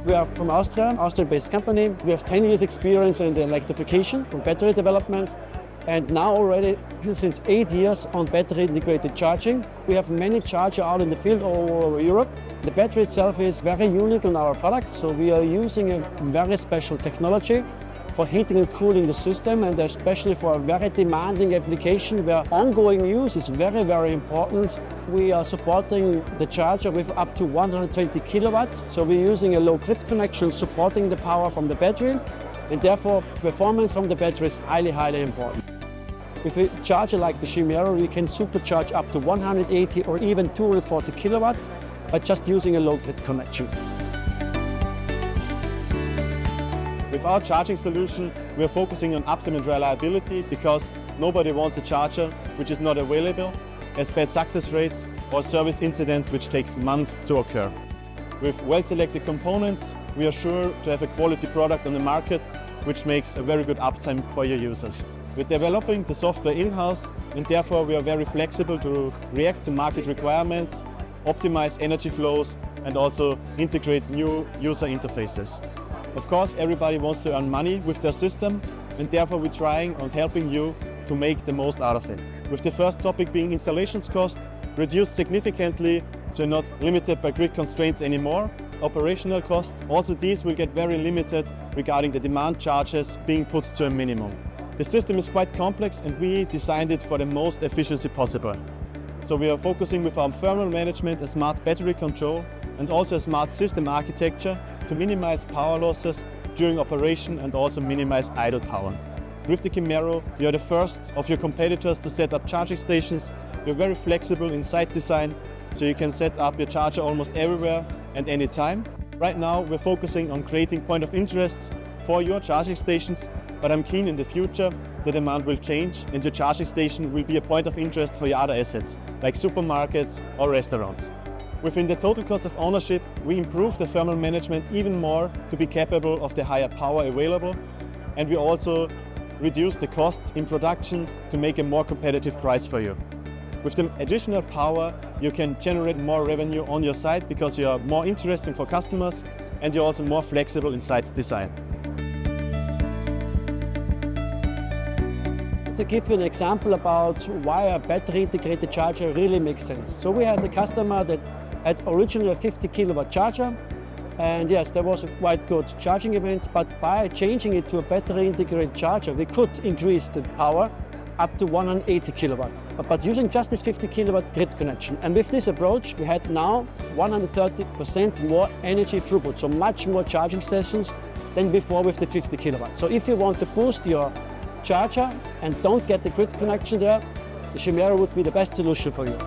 We are from Austria, Austrian-based company. We have 10 years experience in the electrification from battery development, and now already since 8 years on battery integrated charging. We have many chargers out in the field all over Europe. The battery itself is very unique on our product, so we are using a very special technology for heating and cooling the system, and especially for a very demanding application where ongoing use is very, very important. We are supporting the charger with up to 120 kilowatts, so we're using a low grid connection supporting the power from the battery, and therefore performance from the battery is highly, highly important. With a charger like the Chimero, we can supercharge up to 180 or even 240 kilowatts by just using a low grid connection. With our charging solution, we are focusing on uptime and reliability because nobody wants a charger which is not available, has bad success rates or service incidents which takes months to occur. With well-selected components, we are sure to have a quality product on the market which makes a very good uptime for your users. We're developing the software in-house, and therefore we are very flexible to react to market requirements, optimize energy flows and also integrate new user interfaces. Of course, everybody wants to earn money with their system, and therefore we're trying on helping you to make the most out of it. With the first topic being installations cost, reduced significantly, so you're not limited by grid constraints anymore. Operational costs, also these will get very limited regarding the demand charges being put to a minimum. The system is quite complex and we designed it for the most efficiency possible. So we are focusing with our thermal management, a smart battery control and also a smart system architecture to minimize power losses during operation and also minimize idle power. With the Chimero, you are the first of your competitors to set up charging stations. You're very flexible in site design, so you can set up your charger almost everywhere and anytime. Right now, we're focusing on creating point of interests for your charging stations, but I'm keen in the future the demand will change and your charging station will be a point of interest for your other assets, like supermarkets or restaurants. Within the total cost of ownership, we improve the thermal management even more to be capable of the higher power available, and we also reduce the costs in production to make a more competitive price for you. With the additional power, you can generate more revenue on your site because you are more interesting for customers and you're also more flexible in site design. To give you an example about why a battery integrated charger really makes sense. So we had a customer that had originally a 50 kilowatt charger, and yes, there was a quite good charging events, but by changing it to a battery integrated charger, we could increase the power up to 180 kilowatt, but using just this 50 kilowatt grid connection. And with this approach, we had now 130% more energy throughput, so much more charging sessions than before with the 50 kilowatt. So if you want to boost your charger and don't get the grid connection there, the Chimero would be the best solution for you.